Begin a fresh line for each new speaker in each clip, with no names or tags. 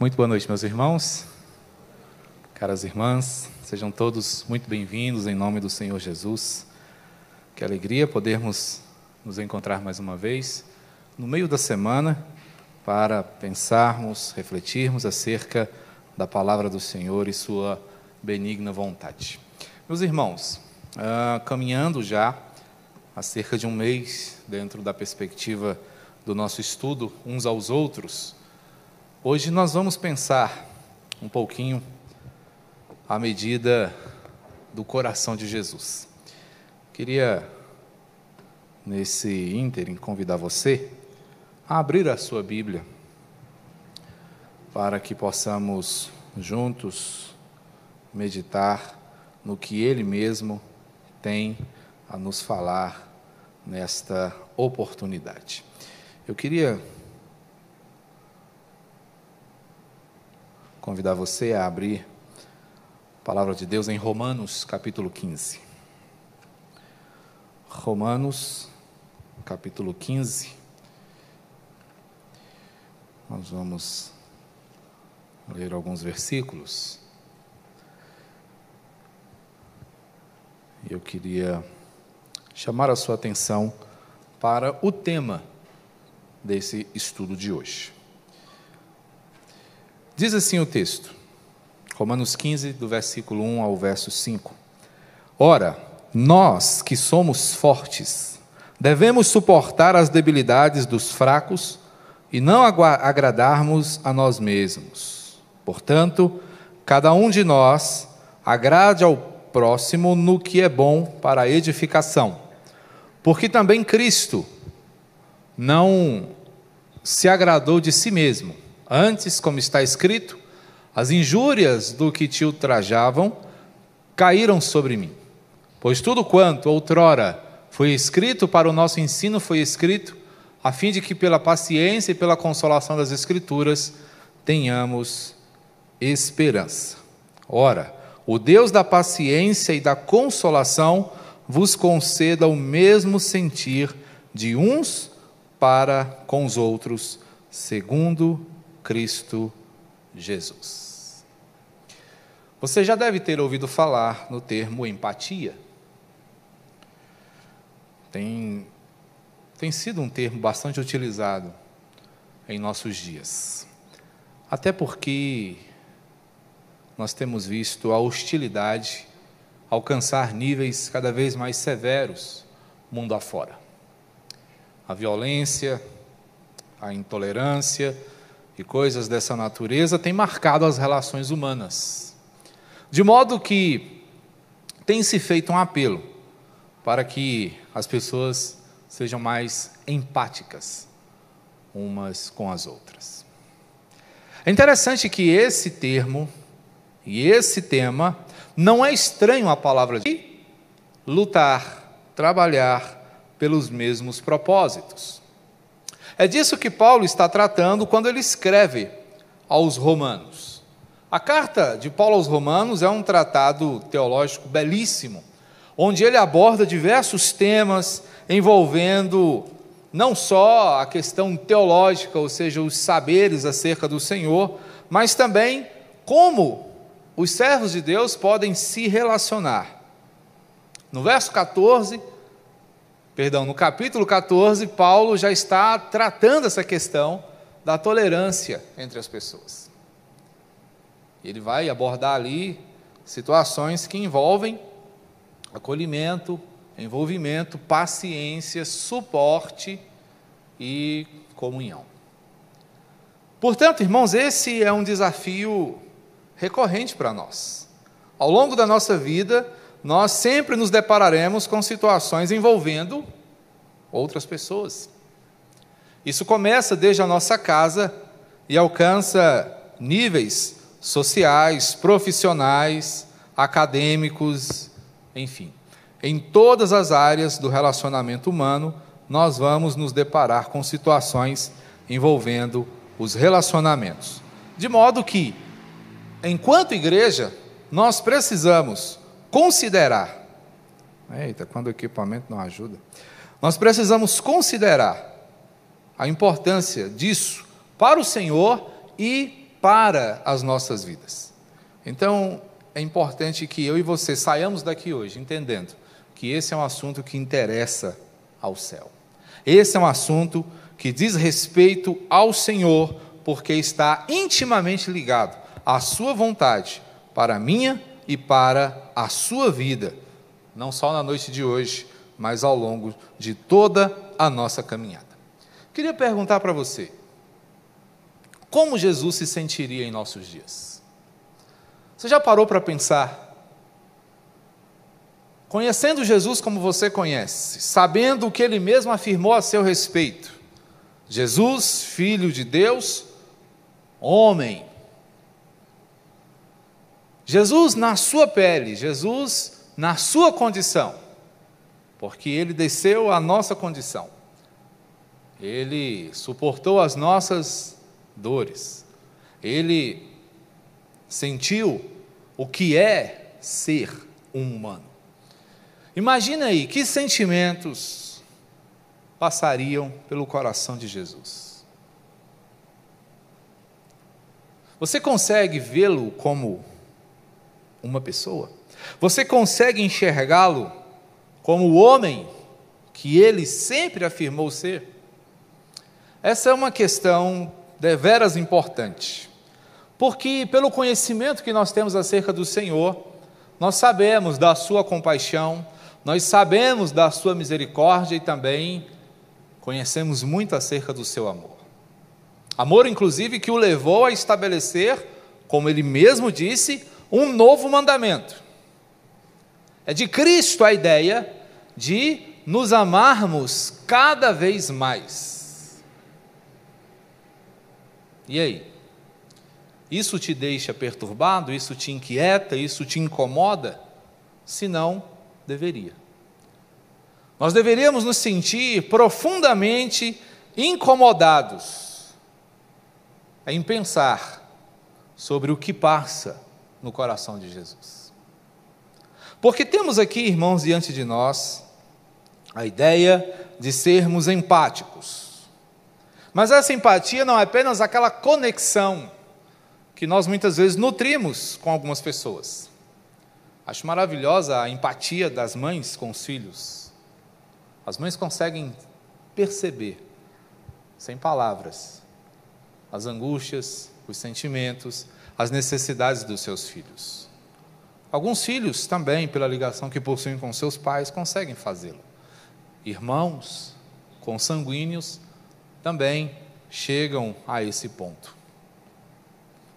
Muito boa noite, meus irmãos, caras irmãs, sejam todos muito bem-vindos em nome do Senhor Jesus. Que alegria podermos nos encontrar mais uma vez no meio da semana para pensarmos, refletirmos acerca da palavra do Senhor e sua benigna vontade. Meus irmãos, caminhando já há cerca de um mês dentro da perspectiva do nosso estudo uns aos outros, hoje nós vamos pensar um pouquinho à medida do coração de Jesus. Queria, nesse ínterim, convidar você a abrir a sua Bíblia para que possamos juntos meditar no que Ele mesmo tem a nos falar nesta oportunidade. Eu queria convidar você a abrir a palavra de Deus em Romanos, capítulo 15. Romanos, capítulo 15. Nós vamos ler alguns versículos. Eu queria chamar a sua atenção para o tema desse estudo de hoje. Diz assim o texto, Romanos 15, do versículo 1 ao verso 5. Ora, nós que somos fortes, devemos suportar as debilidades dos fracos e não agradarmos a nós mesmos. Portanto, cada um de nós agrade ao próximo no que é bom para a edificação. Porque também Cristo não se agradou de si mesmo. Antes, como está escrito, as injúrias do que te ultrajavam caíram sobre mim. Pois tudo quanto outrora foi escrito para o nosso ensino foi escrito, a fim de que pela paciência e pela consolação das Escrituras tenhamos esperança. Ora, o Deus da paciência e da consolação vos conceda o mesmo sentir de uns para com os outros, segundo Cristo Jesus. Você já deve ter ouvido falar no termo empatia. Tem sido um termo bastante utilizado em nossos dias. Até porque nós temos visto a hostilidade alcançar níveis cada vez mais severos mundo afora. A violência, a intolerância e coisas dessa natureza têm marcado as relações humanas. De modo que tem se feito um apelo para que as pessoas sejam mais empáticas umas com as outras. É interessante que esse termo e esse tema não é estranho à palavra de lutar, trabalhar pelos mesmos propósitos. É disso que Paulo está tratando quando ele escreve aos Romanos. A carta de Paulo aos Romanos é um tratado teológico belíssimo, onde ele aborda diversos temas envolvendo não só a questão teológica, ou seja, os saberes acerca do Senhor, mas também como os servos de Deus podem se relacionar. No capítulo 14, Paulo já está tratando essa questão da tolerância entre as pessoas. Ele vai abordar ali situações que envolvem acolhimento, envolvimento, paciência, suporte e comunhão. Portanto, irmãos, esse é um desafio recorrente para nós. Ao longo da nossa vida, nós sempre nos depararemos com situações envolvendo outras pessoas. Isso começa desde a nossa casa e alcança níveis sociais, profissionais, acadêmicos, enfim. Em todas as áreas do relacionamento humano, nós vamos nos deparar com situações envolvendo os relacionamentos. De modo que, enquanto igreja, nós precisamos considerar, quando o equipamento não ajuda, nós precisamos considerar a importância disso para o Senhor e para as nossas vidas. Então, é importante que eu e você saiamos daqui hoje entendendo que esse é um assunto que interessa ao céu. Esse é um assunto que diz respeito ao Senhor, porque está intimamente ligado à sua vontade para a minha e para a sua vida, não só na noite de hoje, mas ao longo de toda a nossa caminhada. Queria perguntar para você, como Jesus se sentiria em nossos dias? Você já parou para pensar? Conhecendo Jesus como você conhece, sabendo o que Ele mesmo afirmou a seu respeito, Jesus, Filho de Deus, homem. Jesus na sua pele, Jesus na sua condição, porque Ele desceu à nossa condição. Ele suportou as nossas dores. Ele sentiu o que é ser um humano. Imagina aí, que sentimentos passariam pelo coração de Jesus? Você consegue vê-lo como uma pessoa? Você consegue enxergá-lo como o homem que ele sempre afirmou ser? Essa é uma questão deveras importante, porque pelo conhecimento que nós temos acerca do Senhor, nós sabemos da sua compaixão, nós sabemos da sua misericórdia e também conhecemos muito acerca do seu amor. Amor, inclusive, que o levou a estabelecer, como ele mesmo disse, um novo mandamento. É de Cristo a ideia de nos amarmos cada vez mais. E aí? Isso te deixa perturbado? Isso te inquieta? Isso te incomoda? Se não, deveria. Nós deveríamos nos sentir profundamente incomodados em pensar sobre o que passa no coração de Jesus. Porque temos aqui, irmãos, diante de nós, a ideia de sermos empáticos. Mas essa empatia não é apenas aquela conexão que nós muitas vezes nutrimos com algumas pessoas. Acho maravilhosa a empatia das mães com os filhos. As mães conseguem perceber, sem palavras, as angústias, os sentimentos, as necessidades dos seus filhos. Alguns filhos também, pela ligação que possuem com seus pais, conseguem fazê-lo. Irmãos consanguíneos também chegam a esse ponto.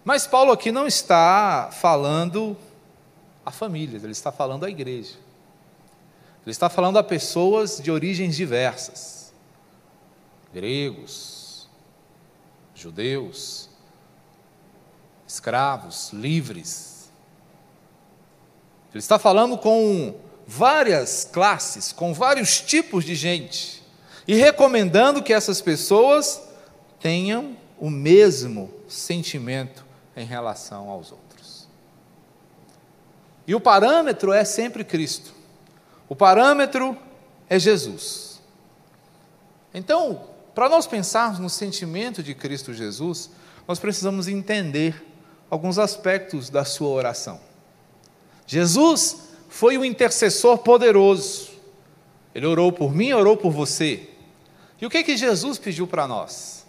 Mas Paulo aqui não está falando a famílias, ele está falando à igreja. Ele está falando a pessoas de origens diversas, gregos, judeus, escravos, livres. Ele está falando com várias classes, com vários tipos de gente, e recomendando que essas pessoas tenham o mesmo sentimento em relação aos outros. E o parâmetro é sempre Cristo. O parâmetro é Jesus. Então, para nós pensarmos no sentimento de Cristo Jesus, nós precisamos entender alguns aspectos da sua oração. Jesus foi um intercessor poderoso. Ele orou por mim, orou por você. E o que Jesus pediu para nós?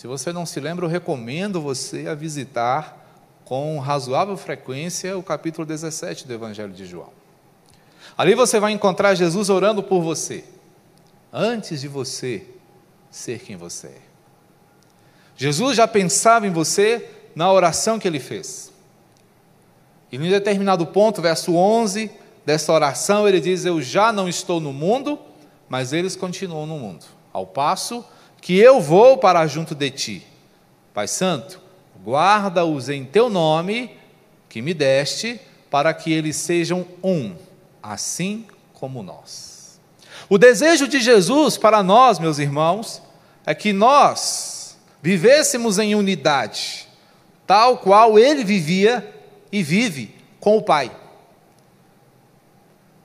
Se você não se lembra, eu recomendo você a visitar com razoável frequência o capítulo 17 do Evangelho de João. Ali você vai encontrar Jesus orando por você, antes de você ser quem você é. Jesus já pensava em você na oração que ele fez. E em determinado ponto, verso 11 dessa oração, ele diz: eu já não estou no mundo, mas eles continuam no mundo, ao passo que eu vou para junto de ti. Pai Santo, guarda-os em teu nome, que me deste, para que eles sejam um, assim como nós. O desejo de Jesus para nós, meus irmãos, é que nós vivêssemos em unidade, tal qual ele vivia e vive com o Pai.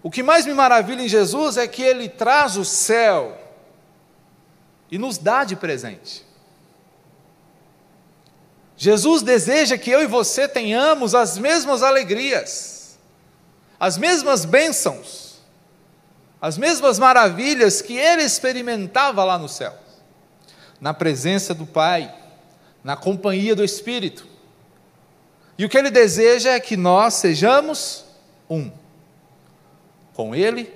O que mais me maravilha em Jesus é que ele traz o céu e nos dá de presente. Jesus deseja que eu e você tenhamos as mesmas alegrias, as mesmas bênçãos, as mesmas maravilhas que Ele experimentava lá no céu, na presença do Pai, na companhia do Espírito. E o que Ele deseja é que nós sejamos um, com Ele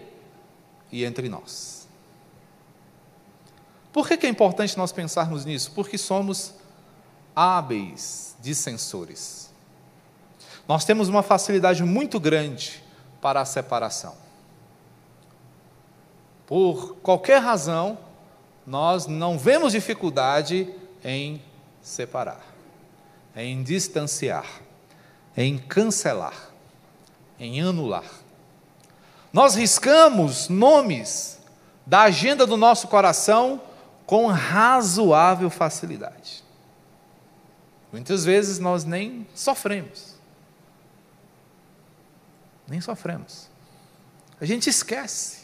e entre nós. Por que é importante nós pensarmos nisso? Porque somos hábeis dissensores. Nós temos uma facilidade muito grande para a separação. Por qualquer razão, nós não vemos dificuldade em separar, em distanciar, em cancelar, em anular. Nós riscamos nomes da agenda do nosso coração com razoável facilidade. Muitas vezes nós nem sofremos. Nem sofremos. A gente esquece.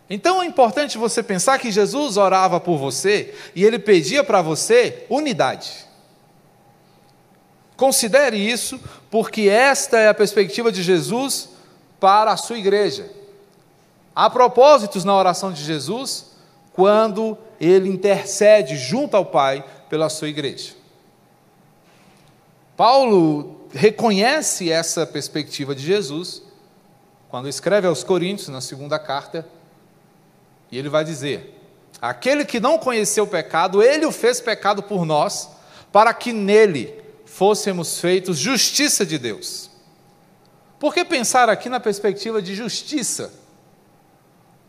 Então é importante você pensar que Jesus orava por você e Ele pedia para você unidade. Considere isso, porque esta é a perspectiva de Jesus para a sua igreja. Há propósitos na oração de Jesus quando Ele intercede junto ao Pai pela sua igreja. Paulo reconhece essa perspectiva de Jesus quando escreve aos Coríntios, na segunda carta, e ele vai dizer: aquele que não conheceu o pecado, Ele o fez pecado por nós, para que nele fôssemos feitos justiça de Deus. Por que pensar aqui na perspectiva de justiça?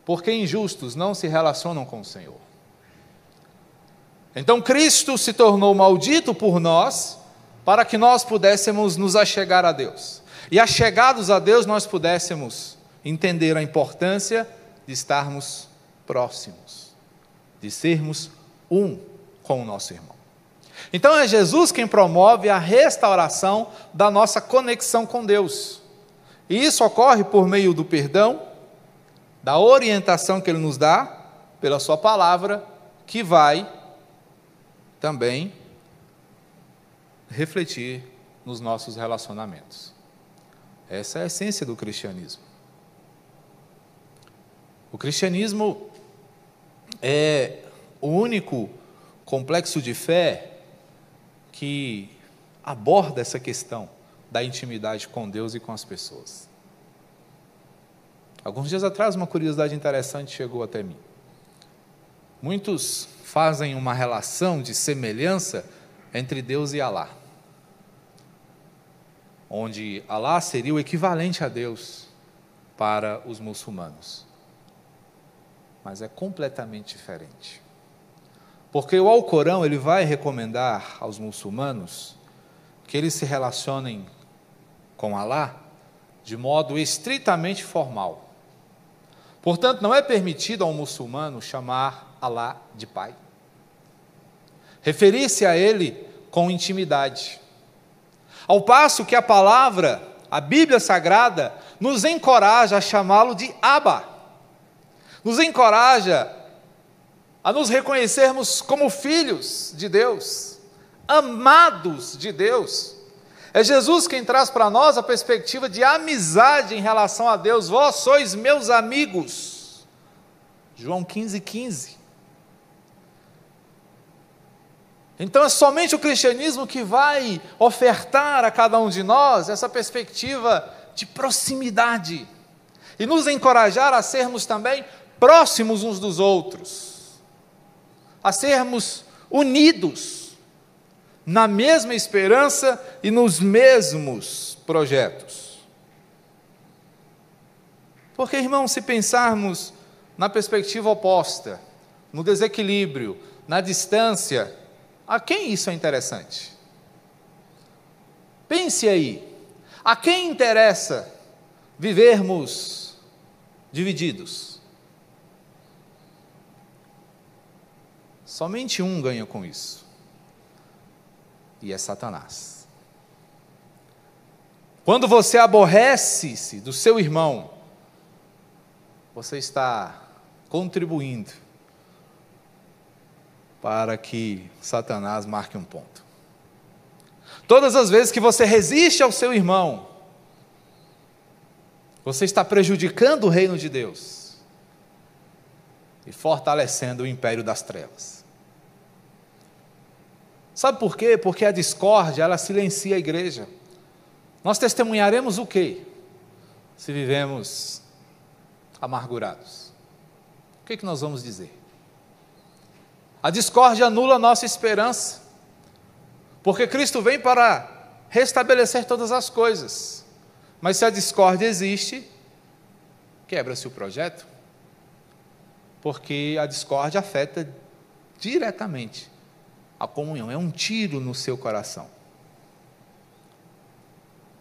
Porque injustos não se relacionam com o Senhor. Então Cristo se tornou maldito por nós, para que nós pudéssemos nos achegar a Deus. E achegados a Deus, nós pudéssemos entender a importância de estarmos próximos, de sermos um com o nosso irmão. Então é Jesus quem promove a restauração da nossa conexão com Deus. E isso ocorre por meio do perdão, da orientação que Ele nos dá, pela sua palavra, que vai também refletir nos nossos relacionamentos. Essa é a essência do cristianismo. O cristianismo é o único complexo de fé que aborda essa questão da intimidade com Deus e com as pessoas. Alguns dias atrás, uma curiosidade interessante chegou até mim. Muitos fazem uma relação de semelhança entre Deus e Alá, onde Alá seria o equivalente a Deus para os muçulmanos. Mas é completamente diferente. Porque o Alcorão, ele vai recomendar aos muçulmanos que eles se relacionem com Alá de modo estritamente formal. Portanto, não é permitido ao muçulmano chamar Alá de Pai. Referir-se a Ele com intimidade. Ao passo que a palavra, a Bíblia Sagrada, nos encoraja a chamá-lo de Abba. Nos encoraja a nos reconhecermos como filhos de Deus, amados de Deus. É Jesus quem traz para nós a perspectiva de amizade em relação a Deus. Vós sois meus amigos. João 15:15. Então é somente o cristianismo que vai ofertar a cada um de nós essa perspectiva de proximidade e nos encorajar a sermos também próximos uns dos outros, a sermos unidos na mesma esperança e nos mesmos projetos. Porque, irmãos, se pensarmos na perspectiva oposta, no desequilíbrio, na distância, a quem isso é interessante? Pense aí, a quem interessa vivermos divididos? Somente um ganha com isso, e é Satanás. Quando você aborrece-se do seu irmão, você está contribuindo para que Satanás marque um ponto. Todas as vezes que você resiste ao seu irmão, você está prejudicando o reino de Deus e fortalecendo o império das trevas. Sabe por quê? Porque a discórdia, ela silencia a igreja. Nós testemunharemos o quê? Se vivemos amargurados. O que nós vamos dizer? A discórdia anula a nossa esperança, porque Cristo vem para restabelecer todas as coisas. Mas se a discórdia existe, quebra-se o projeto, porque a discórdia afeta diretamente a comunhão, é um tiro no seu coração.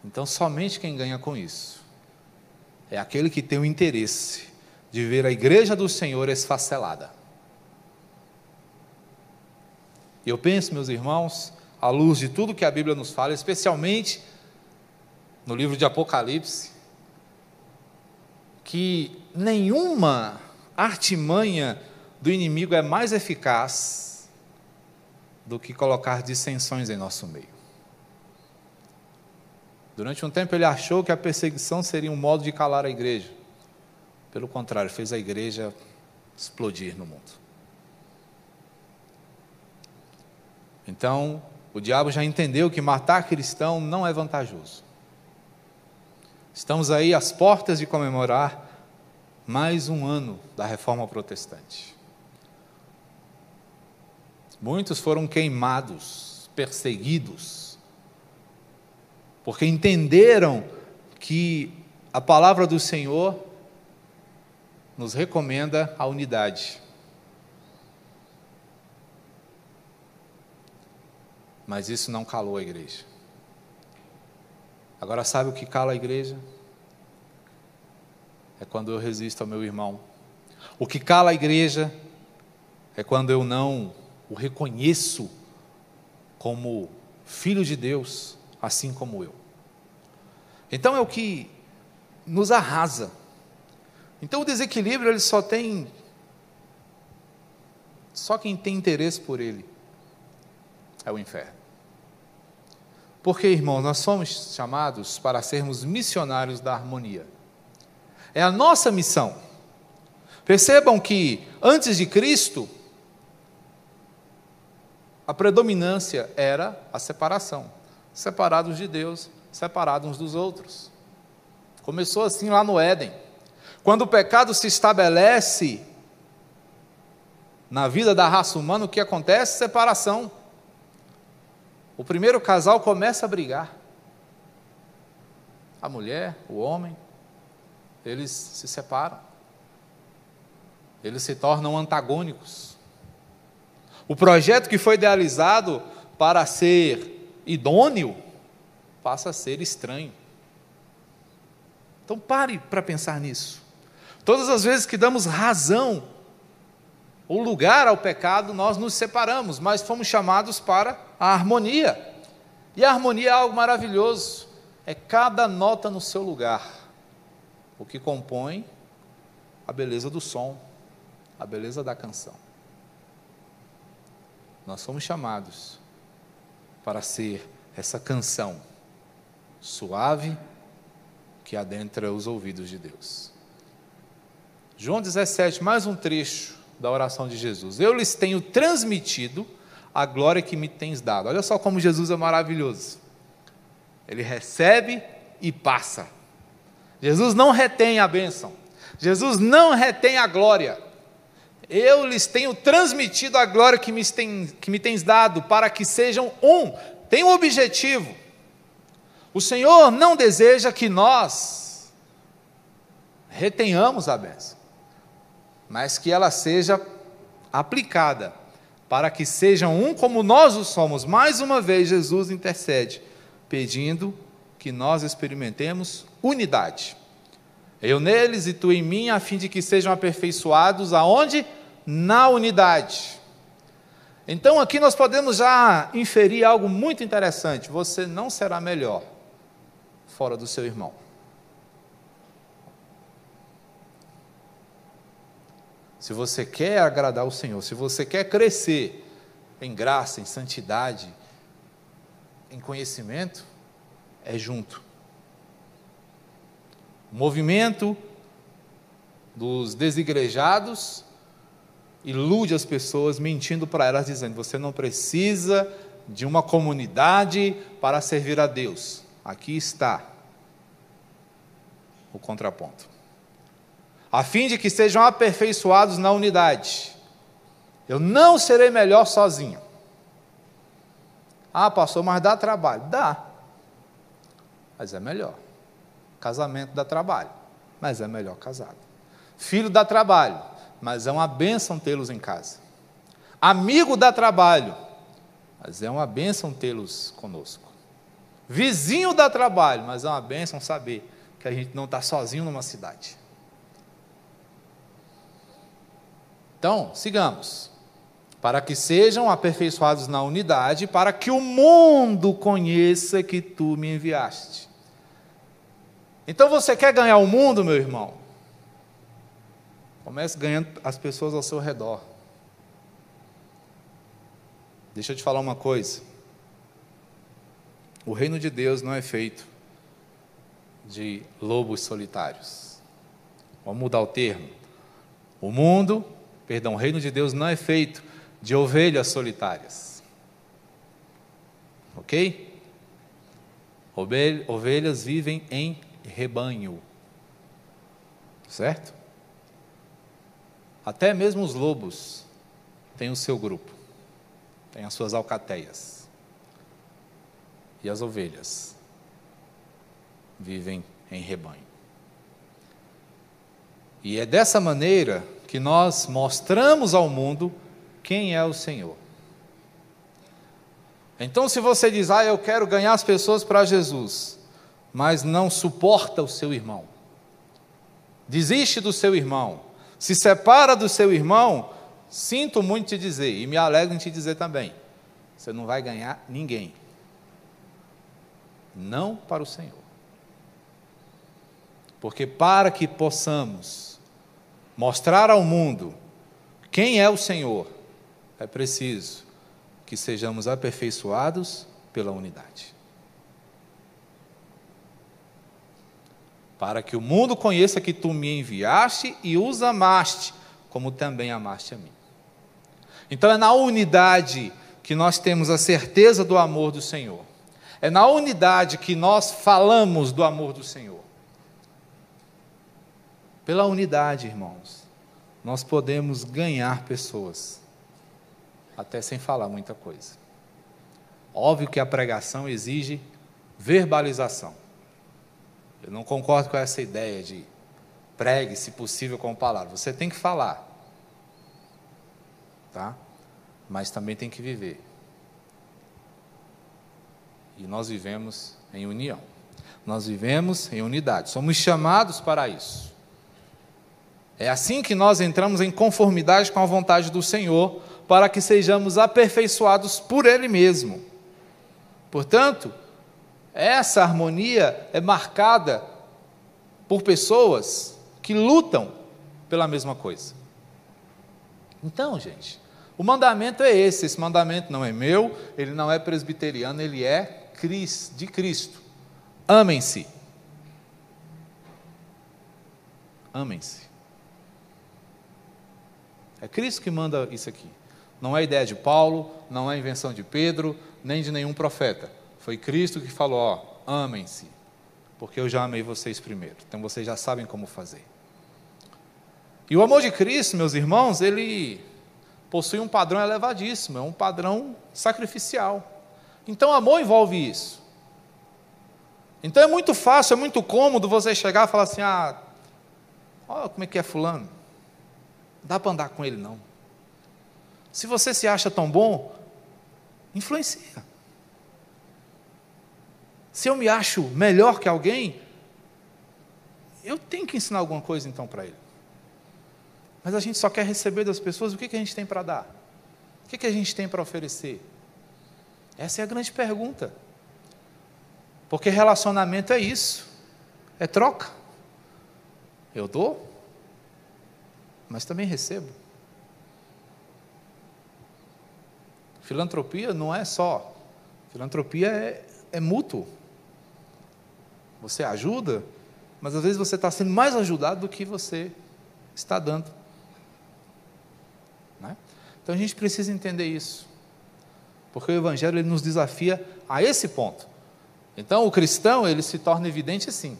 Então, somente quem ganha com isso é aquele que tem o interesse de ver a igreja do Senhor esfacelada. E eu penso, meus irmãos, à luz de tudo que a Bíblia nos fala, especialmente no livro de Apocalipse, que nenhuma artimanha do inimigo é mais eficaz do que colocar dissensões em nosso meio. Durante um tempo ele achou que a perseguição seria um modo de calar a igreja. Pelo contrário, fez a igreja explodir no mundo. Então, o diabo já entendeu que matar cristão não é vantajoso. Estamos aí às portas de comemorar mais um ano da Reforma Protestante. Muitos foram queimados, perseguidos, porque entenderam que a palavra do Senhor nos recomenda a unidade. Mas isso não calou a igreja. Agora, sabe o que cala a igreja? É quando eu resisto ao meu irmão. O que cala a igreja é quando eu não o reconheço como filho de Deus, assim como eu. Então é o que nos arrasa. Então o desequilíbrio ele só quem tem interesse por ele é o inferno. Porque, irmãos, nós somos chamados para sermos missionários da harmonia. É a nossa missão. Percebam que antes de Cristo, a predominância era a separação. Separados de Deus, separados uns dos outros. Começou assim lá no Éden. Quando o pecado se estabelece na vida da raça humana, o que acontece? Separação. O primeiro casal começa a brigar. A mulher, o homem, eles se separam. Eles se tornam antagônicos. O projeto que foi idealizado para ser idôneo, passa a ser estranho. Então pare para pensar nisso. Todas as vezes que damos razão ou lugar ao pecado, nós nos separamos, mas fomos chamados para a harmonia. E a harmonia é algo maravilhoso. É cada nota no seu lugar, o que compõe a beleza do som, a beleza da canção. Nós somos chamados para ser essa canção suave que adentra os ouvidos de Deus. João 17, mais um trecho da oração de Jesus. Eu lhes tenho transmitido a glória que me tens dado. Olha só como Jesus é maravilhoso. Ele recebe e passa. Jesus não retém a bênção. Jesus não retém a glória. Eu lhes tenho transmitido a glória que me tens dado, para que sejam um. Tem um objetivo. O Senhor não deseja que nós retenhamos a bênção, mas que ela seja aplicada, para que sejam um como nós o somos. Mais uma vez Jesus intercede, pedindo que nós experimentemos unidade. Eu neles e tu em mim, a fim de que sejam aperfeiçoados aonde? Na unidade. Então aqui nós podemos já inferir algo muito interessante. Você não será melhor fora do seu irmão. Se você quer agradar o Senhor, se você quer crescer em graça, em santidade, em conhecimento, é junto. O movimento dos desigrejados ilude as pessoas, mentindo para elas, dizendo: você não precisa de uma comunidade para servir a Deus. Aqui está o contraponto. A fim de que sejam aperfeiçoados na unidade. Eu não serei melhor sozinho. Ah, pastor, mas dá trabalho. Dá. Mas é melhor. Casamento dá trabalho, mas é melhor casado. Filho dá trabalho, mas é uma bênção tê-los em casa. Amigo dá trabalho, mas é uma bênção tê-los conosco. Vizinho dá trabalho, mas é uma bênção saber que a gente não está sozinho numa cidade. Então, sigamos. Para que sejam aperfeiçoados na unidade, para que o mundo conheça que tu me enviaste. Então você quer ganhar o mundo, meu irmão? Comece ganhando as pessoas ao seu redor. Deixa eu te falar uma coisa. O reino de Deus não é feito de lobos solitários. Vamos mudar o termo. O reino de Deus não é feito de ovelhas solitárias. Ok? Ovelhas vivem em rebanho. Certo? Até mesmo os lobos têm o seu grupo, têm as suas alcateias. E as ovelhas vivem em rebanho. E é dessa maneira que nós mostramos ao mundo quem é o Senhor. Então, se você diz: eu quero ganhar as pessoas para Jesus, mas não suporta o seu irmão, desiste do seu irmão, se separa do seu irmão, sinto muito te dizer, e me alegro em te dizer também, você não vai ganhar ninguém. Não para o Senhor. Porque para que possamos mostrar ao mundo quem é o Senhor, é preciso que sejamos aperfeiçoados pela unidade. Para que o mundo conheça que tu me enviaste e os amaste, como também amaste a mim. Então é na unidade que nós temos a certeza do amor do Senhor. É na unidade que nós falamos do amor do Senhor. Pela unidade, irmãos, nós podemos ganhar pessoas, até sem falar muita coisa. Óbvio que a pregação exige verbalização. Eu não concordo com essa ideia de pregue, se possível, com palavras. Você tem que falar, tá? Mas também tem que viver. E nós vivemos em união. Nós vivemos em unidade. Somos chamados para isso. É assim que nós entramos em conformidade com a vontade do Senhor, para que sejamos aperfeiçoados por Ele mesmo. Portanto, essa harmonia é marcada por pessoas que lutam pela mesma coisa. Então, gente, o mandamento é esse mandamento não é meu, ele não é presbiteriano, ele é de Cristo. Amem-se. Amem-se. É Cristo que manda isso aqui. Não é ideia de Paulo, não é invenção de Pedro, nem de nenhum profeta. Foi Cristo que falou: amem-se, porque eu já amei vocês primeiro. Então vocês já sabem como fazer. E o amor de Cristo, meus irmãos, ele possui um padrão elevadíssimo, é um padrão sacrificial. Então o amor envolve isso. Então é muito fácil, é muito cômodo você chegar e falar assim: olha como é que é fulano. Não dá para andar com ele não. Se você se acha tão bom, influencia. Se eu me acho melhor que alguém, eu tenho que ensinar alguma coisa então para ele. Mas a gente só quer receber das pessoas, o que a gente tem para dar? O que a gente tem para oferecer? Essa é a grande pergunta. Porque relacionamento é isso, é troca. Eu dou, mas também recebo. Filantropia não é só. Filantropia é mútuo. Você ajuda, mas às vezes você está sendo mais ajudado do que você está dando. Né? Então a gente precisa entender isso. Porque o Evangelho ele nos desafia a esse ponto. Então o cristão ele se torna evidente assim.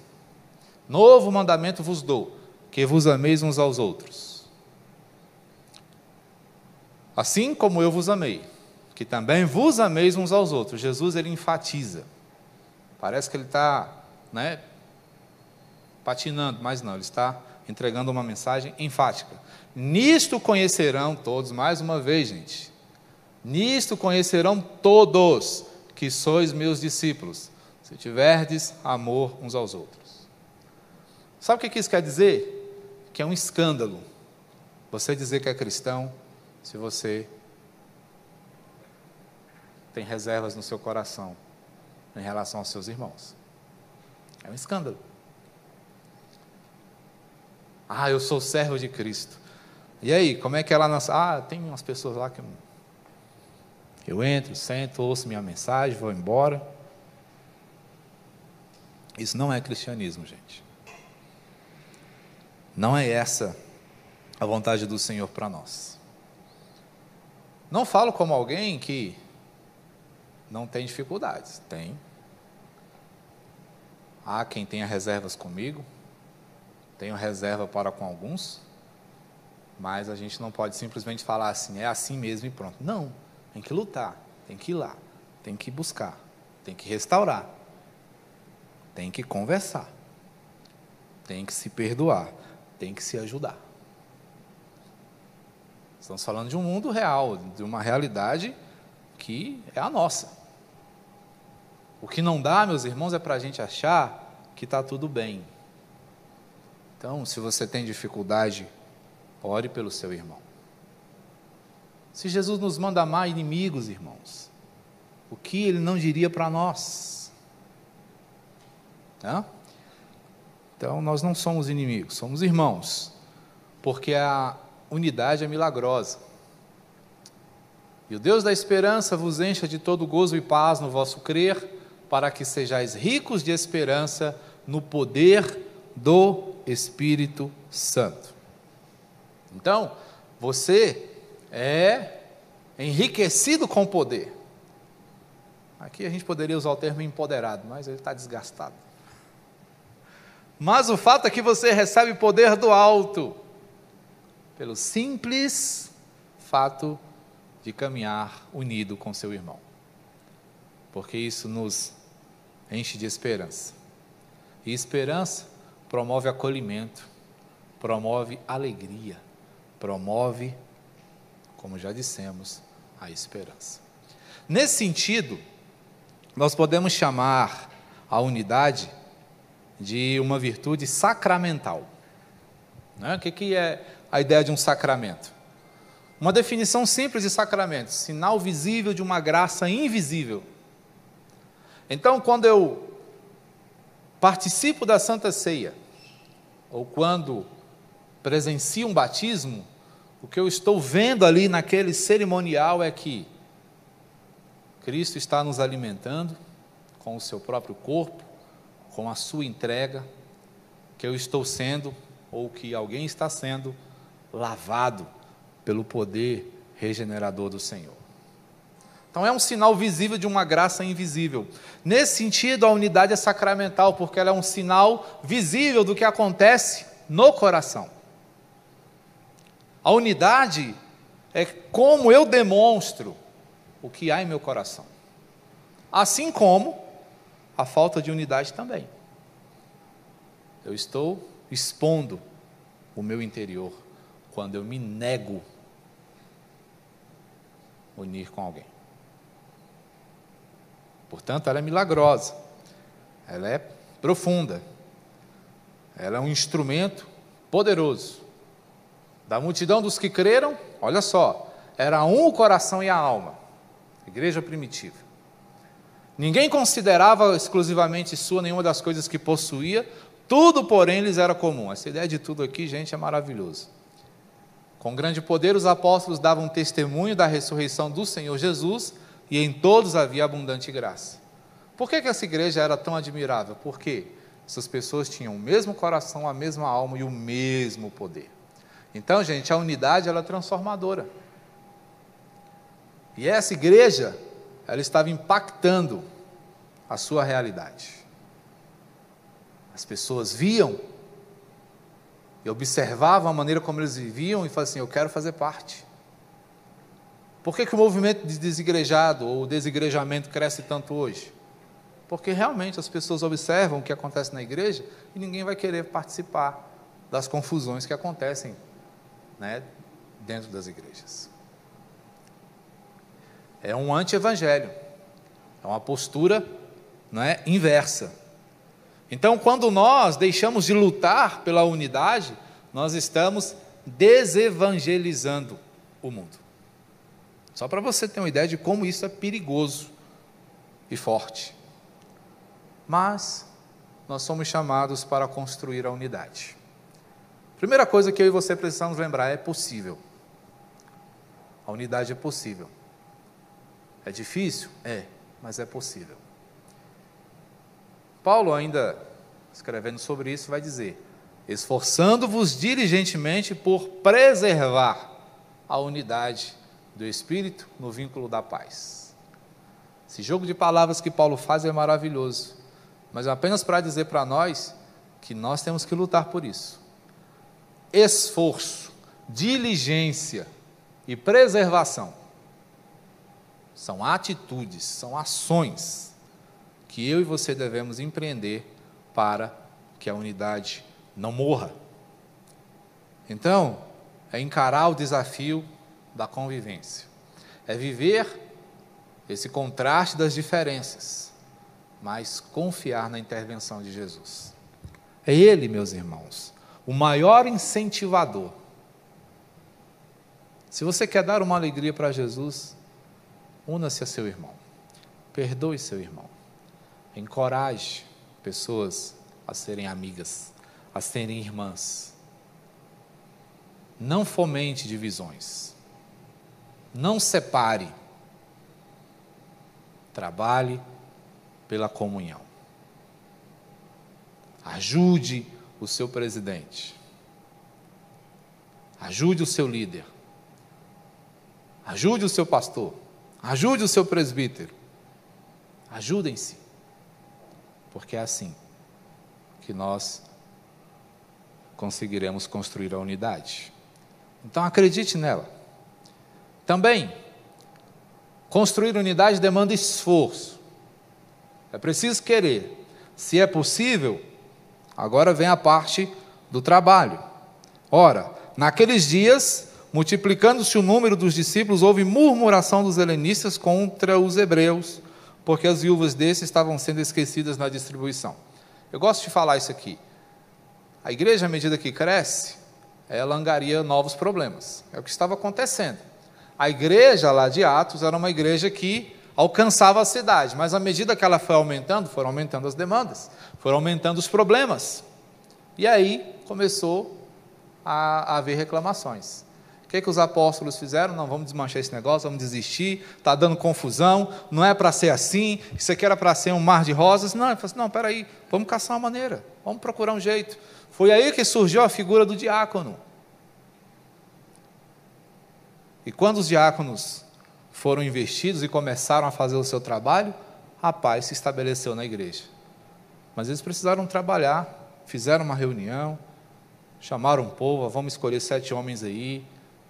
Novo mandamento vos dou, que vos ameis uns aos outros. Assim como eu vos amei, que também vos ameis uns aos outros. Jesus ele enfatiza. Parece que ele está, patinando, mas não, ele está entregando uma mensagem enfática. Nisto conhecerão todos, mais uma vez, gente. Nisto conhecerão todos que sois meus discípulos, se tiverdes amor uns aos outros. Sabe o que isso quer dizer? Que é um escândalo você dizer que é cristão se você tem reservas no seu coração em relação aos seus irmãos. É um escândalo. Eu sou servo de Cristo. E aí, como é que ela... tem umas pessoas lá que eu entro, sento, ouço minha mensagem, vou embora. Isso não é cristianismo, gente. Não é essa a vontade do Senhor para nós. Não falo como alguém que não tem dificuldades. Tem. Há quem tenha reservas comigo. Tenho reserva para com alguns. Mas a gente não pode simplesmente falar assim, é assim mesmo e pronto. Não. Tem que lutar. Tem que ir lá. Tem que buscar. Tem que restaurar. Tem que conversar. Tem que se perdoar. Tem que se ajudar. Estamos falando de um mundo real, de uma realidade que é a nossa. O que não dá, meus irmãos, é para a gente achar que está tudo bem. Então, se você tem dificuldade, ore pelo seu irmão. Se Jesus nos manda amar inimigos, irmãos, o que Ele não diria para nós? Então, nós não somos inimigos, somos irmãos, porque a unidade é milagrosa. E o Deus da esperança vos encha de todo gozo e paz no vosso crer, para que sejais ricos de esperança no poder do Espírito Santo. Então, você é enriquecido com poder. Aqui a gente poderia usar o termo empoderado, mas ele está desgastado. Mas o fato é que você recebe poder do alto, pelo simples fato de caminhar unido com seu irmão. Porque isso nos enche de esperança. E esperança promove acolhimento, promove alegria, promove, como já dissemos, a esperança. Nesse sentido, nós podemos chamar a unidade de uma virtude sacramental. O que é a ideia de um sacramento? Uma definição simples de sacramento: sinal visível de uma graça invisível. Então, quando eu participo da Santa Ceia, ou quando presencio um batismo, o que eu estou vendo ali naquele cerimonial é que Cristo está nos alimentando com o seu próprio corpo, com a sua entrega, que eu estou sendo, ou que alguém está sendo, lavado pelo poder regenerador do Senhor. Então é um sinal visível de uma graça invisível. Nesse sentido, a unidade é sacramental, porque ela é um sinal visível do que acontece no coração. A unidade é como eu demonstro o que há em meu coração. Assim como a falta de unidade também. Eu estou expondo o meu interior quando eu me nego a unir com alguém. Portanto, ela é milagrosa, ela é profunda, ela é um instrumento poderoso. Da multidão dos que creram, olha só, era um o coração e a alma, igreja primitiva. Ninguém considerava exclusivamente sua nenhuma das coisas que possuía, tudo, porém, lhes era comum. Essa ideia de tudo aqui, gente, é maravilhoso. Com grande poder, os apóstolos davam testemunho da ressurreição do Senhor Jesus, e em todos havia abundante graça. Por que essa igreja era tão admirável? Porque essas pessoas tinham o mesmo coração, a mesma alma e o mesmo poder. Então, gente, a unidade ela é transformadora. E essa igreja, ela estava impactando a sua realidade. As pessoas viam e observavam a maneira como eles viviam e falavam assim, eu quero fazer parte. Por que o movimento de desigrejado ou desigrejamento cresce tanto hoje? Porque realmente as pessoas observam o que acontece na igreja e ninguém vai querer participar das confusões que acontecem, né, dentro das igrejas. É um anti-evangelho, é uma postura, né, inversa. Então, quando nós deixamos de lutar pela unidade, nós estamos desevangelizando o mundo. Só para você ter uma ideia de como isso é perigoso e forte. Mas nós somos chamados para construir a unidade. Primeira coisa que eu e você precisamos lembrar, é possível. A unidade é possível. É difícil? É, mas é possível. Paulo, ainda escrevendo sobre isso, vai dizer, esforçando-vos diligentemente por preservar a unidade do Espírito no vínculo da paz. Esse jogo de palavras que Paulo faz é maravilhoso, mas é apenas para dizer para nós que nós temos que lutar por isso. Esforço, diligência e preservação são atitudes, são ações que eu e você devemos empreender para que a unidade não morra. Então, é encarar o desafio da convivência, é viver esse contraste das diferenças, mas confiar na intervenção de Jesus. É Ele, meus irmãos, o maior incentivador. Se você quer dar uma alegria para Jesus, una-se a seu irmão, perdoe seu irmão, encoraje pessoas a serem amigas, a serem irmãs. Não fomente divisões, não separe, trabalhe pela comunhão. Ajude o seu presidente, ajude o seu líder, ajude o seu pastor, ajude o seu presbítero, ajudem-se, porque é assim que nós conseguiremos construir a unidade. Então acredite nela. Também, construir unidade demanda esforço, é preciso querer. Se é possível, agora vem a parte do trabalho. Ora, naqueles dias, multiplicando-se o número dos discípulos, houve murmuração dos helenistas contra os hebreus, porque as viúvas desses estavam sendo esquecidas na distribuição. Eu gosto de falar isso aqui. A igreja, à medida que cresce, ela angaria novos problemas. É o que estava acontecendo. A igreja lá de Atos era uma igreja que alcançava a cidade, mas à medida que ela foi aumentando, foram aumentando as demandas, foram aumentando os problemas. E aí começou a haver reclamações. O que os apóstolos fizeram? Não, vamos desmanchar esse negócio, vamos desistir, está dando confusão, não é para ser assim, isso aqui era para ser um mar de rosas. Não, ele falou assim, não, peraí, vamos caçar uma maneira, vamos procurar um jeito. Foi aí que surgiu a figura do diácono. E quando os diáconos foram investidos e começaram a fazer o seu trabalho, a paz se estabeleceu na igreja. Mas eles precisaram trabalhar, fizeram uma reunião, chamaram o povo, vamos escolher 7 homens aí,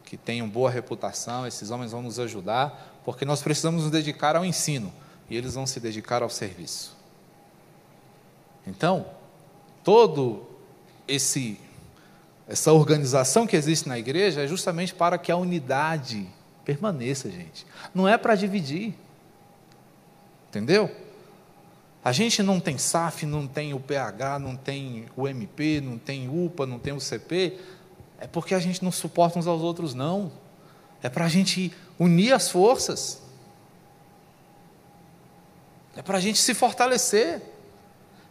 que tenham boa reputação, esses homens vão nos ajudar, porque nós precisamos nos dedicar ao ensino, e eles vão se dedicar ao serviço. Então, todo essa organização que existe na igreja é justamente para que a unidade permaneça, gente. Não é para dividir. Entendeu? A gente não tem SAF, não tem o PH, não tem o MP, não tem UPA, não tem o CP, é porque a gente não suporta uns aos outros, não. É para a gente unir as forças. É para a gente se fortalecer.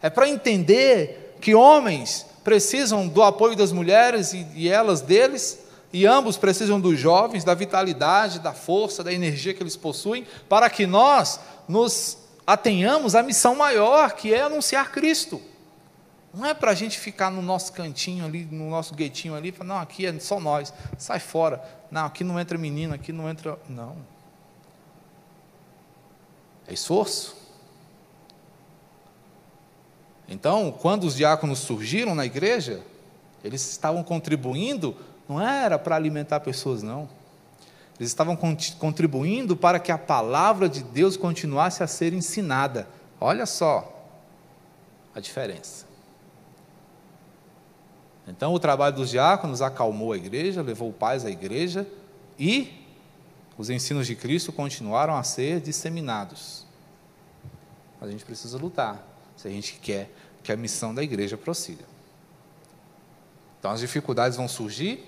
É para entender que homens precisam do apoio das mulheres e elas deles, e ambos precisam dos jovens, da vitalidade, da força, da energia que eles possuem, para que nós nos atenhamos à missão maior, que é anunciar Cristo. Não é para a gente ficar no nosso cantinho ali, no nosso guetinho ali, e falar, não, aqui é só nós, sai fora. Não, aqui não entra menino, aqui não entra... Não. É esforço. Então, quando os diáconos surgiram na igreja, eles estavam contribuindo, não era para alimentar pessoas, não. Eles estavam contribuindo para que a palavra de Deus continuasse a ser ensinada. Olha só a diferença. Então, o trabalho dos diáconos acalmou a igreja, levou paz à igreja, e os ensinos de Cristo continuaram a ser disseminados. Mas a gente precisa lutar, se a gente quer que a missão da igreja prossiga. Então, as dificuldades vão surgir,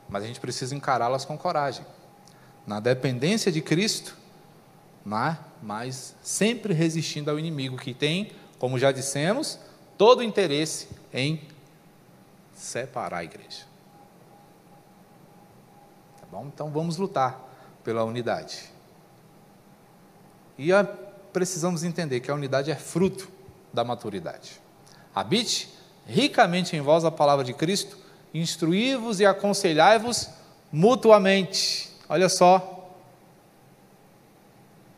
mas a gente precisa encará-las com coragem, na dependência de Cristo, mas sempre resistindo ao inimigo, que tem, como já dissemos, todo o interesse em separar a igreja. Tá bom? Então vamos lutar pela unidade. E precisamos entender que a unidade é fruto da maturidade. Habite ricamente em vós a palavra de Cristo, instruí-vos e aconselhai-vos mutuamente. Olha só,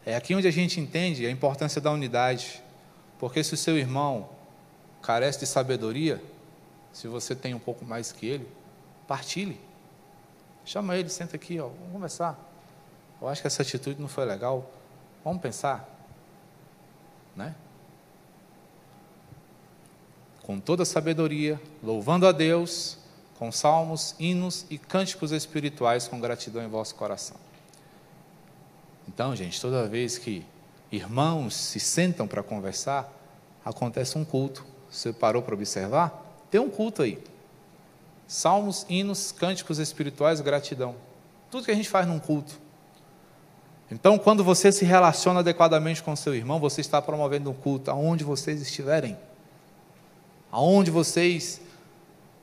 é aqui onde a gente entende a importância da unidade, porque se o seu irmão carece de sabedoria, se você tem um pouco mais que ele, partilhe, chama ele, senta aqui, vamos conversar, eu acho que essa atitude não foi legal, vamos pensar, né? Com toda a sabedoria, louvando a Deus, com salmos, hinos e cânticos espirituais com gratidão em vosso coração. Então, gente, toda vez que irmãos se sentam para conversar, acontece um culto. Você parou para observar? Tem um culto aí. Salmos, hinos, cânticos espirituais, gratidão. Tudo que a gente faz num culto. Então, quando você se relaciona adequadamente com seu irmão, você está promovendo um culto aonde vocês estiverem. Aonde vocês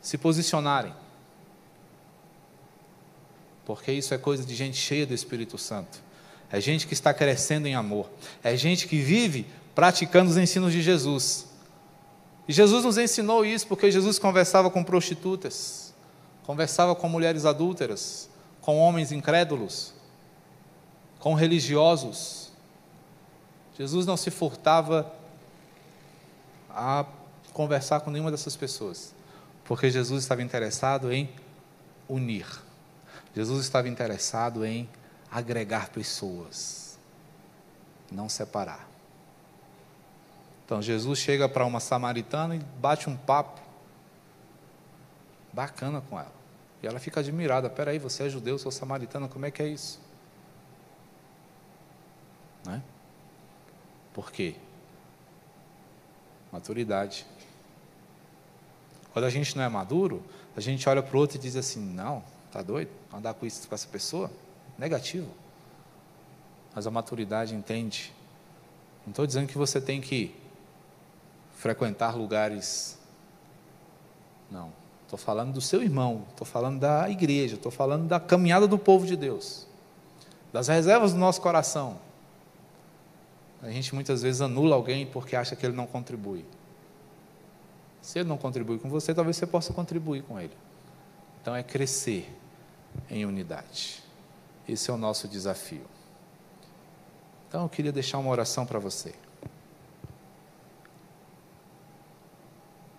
se posicionarem. Porque isso é coisa de gente cheia do Espírito Santo. É gente que está crescendo em amor. É gente que vive praticando os ensinos de Jesus. E Jesus nos ensinou isso porque Jesus conversava com prostitutas, conversava com mulheres adúlteras, com homens incrédulos, com religiosos. Jesus não se furtava a conversar com nenhuma dessas pessoas, porque Jesus estava interessado em unir. Jesus estava interessado em agregar pessoas, não separar. Então, Jesus chega para uma samaritana e bate um papo bacana com ela. E ela fica admirada. Espera aí, você é judeu, sou samaritana, como é que é isso? Não é? Por quê? Maturidade. Quando a gente não é maduro, a gente olha para o outro e diz assim, não, está doido? Andar com essa pessoa? Negativo. Mas a maturidade entende. Não estou dizendo que você tem que frequentar lugares, não, estou falando do seu irmão, estou falando da igreja, estou falando da caminhada do povo de Deus, das reservas do nosso coração. A gente muitas vezes anula alguém porque acha que ele não contribui. Se ele não contribui com você, talvez você possa contribuir com ele. Então é crescer em unidade. Esse é o nosso desafio. Então eu queria deixar uma oração para você.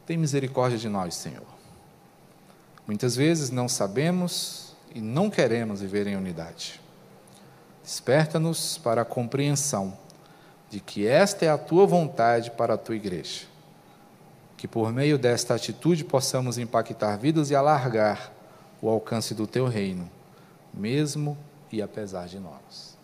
Tem misericórdia de nós, Senhor. Muitas vezes não sabemos e não queremos viver em unidade. Desperta-nos para a compreensão de que esta é a Tua vontade para a Tua igreja. Que por meio desta atitude possamos impactar vidas e alargar o alcance do Teu reino, mesmo e apesar de nós.